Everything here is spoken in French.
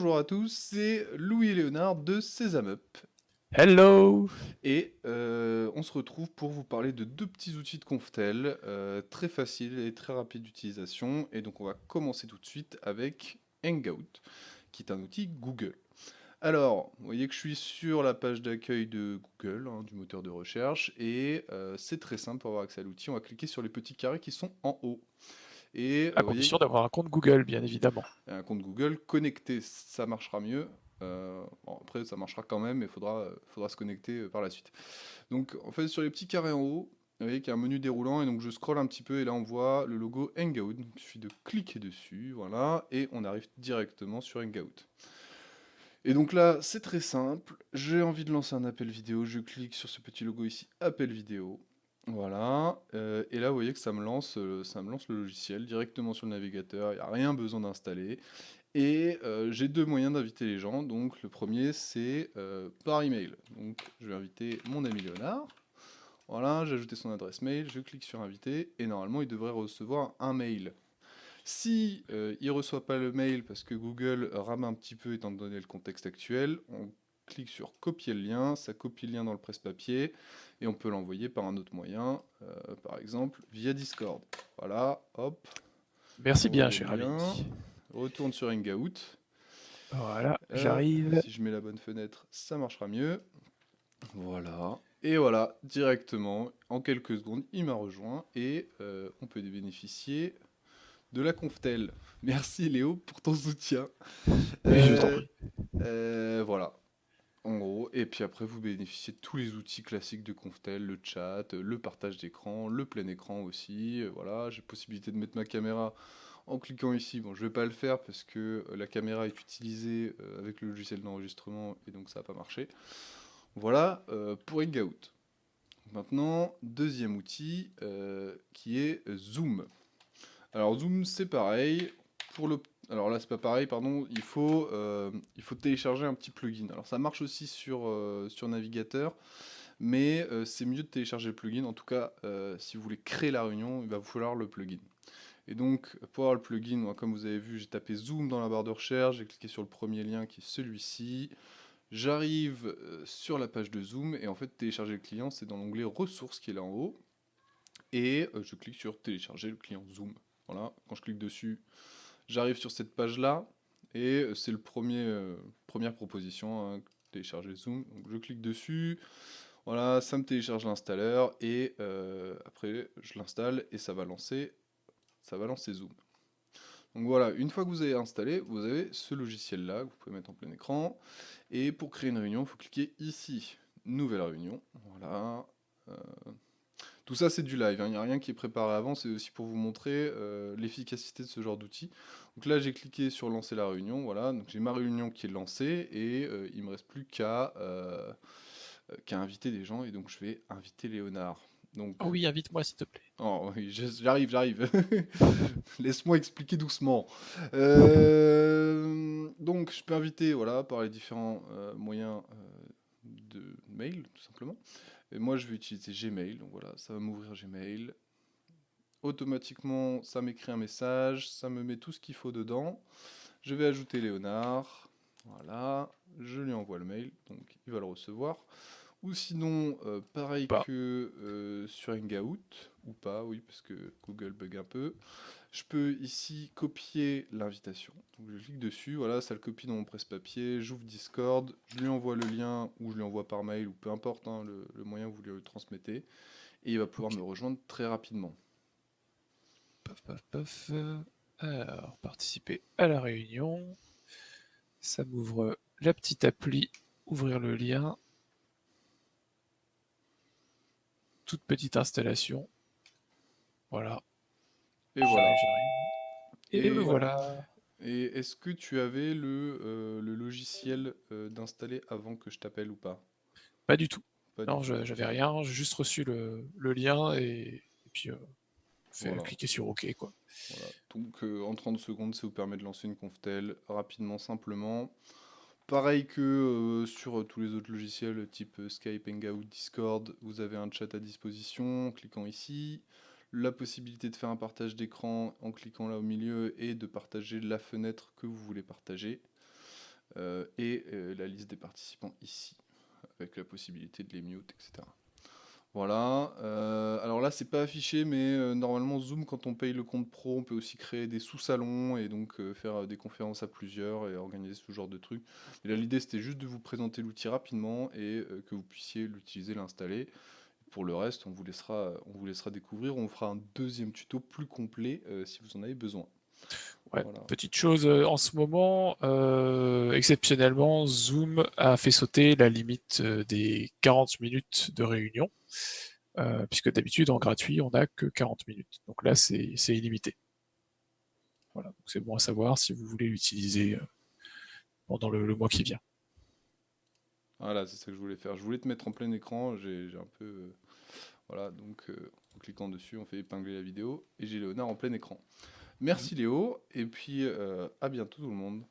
bonjour à tous, c'est Louis et Léonard de Sésame Up. Hello! Et on se retrouve pour vous parler de deux petits outils de Conftel, très faciles et très rapides d'utilisation. Et donc on va commencer tout de suite avec Hangout, qui est un outil Google. Alors, vous voyez que je suis sur la page d'accueil de Google, hein, du moteur de recherche, et c'est très simple pour avoir accès à l'outil. On va cliquer sur les petits carrés qui sont en haut. Et À vous voyez, condition d'avoir un compte Google, bien évidemment. un compte Google connecté, ça marchera mieux. Bon, après, ça marchera quand même, mais faudra se connecter par la suite. Donc, en fait, sur les petits carrés en haut, vous voyez qu'il y a un menu déroulant, et donc je scrolle un petit peu, et là on voit le logo Hangout. Donc, il suffit de cliquer dessus, voilà, et on arrive directement sur Hangout. Et donc là, c'est très simple. J'ai envie de lancer un appel vidéo, je clique sur ce petit logo ici, appel vidéo. Voilà, et là vous voyez que ça me lance le logiciel directement sur le navigateur, il n'y a rien besoin d'installer. Et j'ai deux moyens d'inviter les gens. Donc le premier c'est par email. Donc je vais inviter mon ami Léonard. Voilà, j'ai ajouté son adresse mail, je clique sur inviter et normalement il devrait recevoir un mail. Si il reçoit pas le mail parce que Google rame un petit peu étant donné le contexte actuel, on clique sur copier le lien, ça copie le lien dans le presse-papier et on peut l'envoyer par un autre moyen, par exemple via Discord. Voilà, hop, Merci bien, envoyer cher le lien, ami. retourne sur Hangout. Voilà, j'arrive. Si je mets la bonne fenêtre, ça marchera mieux. Voilà. Et voilà, directement, en quelques secondes, il m'a rejoint et on peut bénéficier de la Conftel. Merci Léo pour ton soutien. Oui, je t'en Euh, prie. voilà, en gros. Et puis après, vous bénéficiez de tous les outils classiques de Conftel, le chat, le partage d'écran, le plein écran aussi. Voilà, j'ai possibilité de mettre ma caméra en cliquant ici. Bon, je vais pas le faire parce que la caméra est utilisée avec le logiciel d'enregistrement et donc ça n'a pas marché. Voilà pour Hangout. Maintenant, deuxième outil qui est Zoom. Alors Zoom, c'est pareil. Pour le... Alors là, c'est pas pareil, pardon. Il faut télécharger un petit plugin. Alors ça marche aussi sur navigateur, mais c'est mieux de télécharger le plugin. En tout cas, si vous voulez créer la réunion, il va vous falloir le plugin. Et donc, pour avoir le plugin, moi, comme vous avez vu, j'ai tapé Zoom dans la barre de recherche, j'ai cliqué sur le premier lien qui est celui-ci. J'arrive sur la page de Zoom et en fait, télécharger le client, c'est dans l'onglet ressources qui est là en haut. Et je clique sur télécharger le client Zoom. Voilà, quand je clique dessus, j'arrive sur cette page-là et c'est le première proposition, hein, télécharger Zoom. Donc je clique dessus, voilà, ça me télécharge l'installeur et après je l'installe et ça va lancer Zoom. Donc voilà, une fois que vous avez installé, vous avez ce logiciel-là que vous pouvez mettre en plein écran. Et pour créer une réunion, il faut cliquer ici, nouvelle réunion. Voilà. Euh, Tout ça, c'est du live, hein. Il n'y a rien qui est préparé avant, c'est aussi pour vous montrer l'efficacité de ce genre d'outil. Donc là, j'ai cliqué sur lancer la réunion, voilà, donc j'ai ma réunion qui est lancée et il me reste plus qu'à inviter des gens et donc je vais inviter Léonard. Donc, Oh oui, invite-moi s'il te plaît. oh oui, j'arrive. Laisse-moi expliquer doucement. Donc, je peux inviter, voilà, par les différents moyens de mail, tout simplement. Et moi, je vais utiliser Gmail. Donc voilà, ça va m'ouvrir Gmail. Automatiquement, ça m'écrit un message, ça me met tout ce qu'il faut dedans. Je vais ajouter Léonard. Voilà, je lui envoie le mail, donc il va le recevoir. Ou sinon, Ou pareil pas. que sur Hangout, ou pas, oui, parce que Google bug un peu. Je peux ici copier l'invitation. Donc je clique dessus, voilà, ça le copie dans mon presse-papier, j'ouvre Discord, je lui envoie le lien ou je lui envoie par mail ou peu importe, hein, le moyen que vous lui transmettez, et il va pouvoir Ok. me rejoindre très rapidement. Paf, paf, paf. Alors, participer à la réunion. Ça m'ouvre la petite appli. Ouvrir le lien. Toute petite installation. Voilà. Et voilà. J'arrive. Et me Et, voilà. et est-ce que tu avais le logiciel d'installer avant que je t'appelle ou pas? Pas du tout. Pas du Non, tout. j'avais rien. J'ai juste reçu le lien et puis Voilà. cliquer sur OK, quoi. Voilà. Donc en 30 secondes, ça vous permet de lancer une Conftel rapidement, simplement. Pareil que sur tous les autres logiciels type Skype, Hangout, Discord, vous avez un chat à disposition en cliquant ici. La possibilité de faire un partage d'écran en cliquant là au milieu et de partager la fenêtre que vous voulez partager. et la liste des participants ici, avec la possibilité de les mute, etc. Voilà, alors là c'est pas affiché, mais normalement Zoom, quand on paye le compte pro, on peut aussi créer des sous-salons et donc faire des conférences à plusieurs et organiser ce genre de trucs. Et là l'idée c'était juste de vous présenter l'outil rapidement et que vous puissiez l'utiliser, l'installer. Pour le reste, on vous laissera découvrir, on fera un deuxième tuto plus complet si vous en avez besoin. Ouais, Voilà. petite chose, en ce moment, exceptionnellement, Zoom a fait sauter la limite des 40 minutes de réunion, puisque d'habitude en gratuit on n'a que 40 minutes. Donc là c'est illimité. Voilà, donc c'est bon à savoir si vous voulez l'utiliser pendant le mois qui vient. Voilà, c'est ça que je voulais faire. Je voulais te mettre en plein écran, j'ai un peu... voilà, donc en cliquant dessus, on fait épingler la vidéo et j'ai Léonard en plein écran. Merci Léo, et puis à bientôt tout le monde.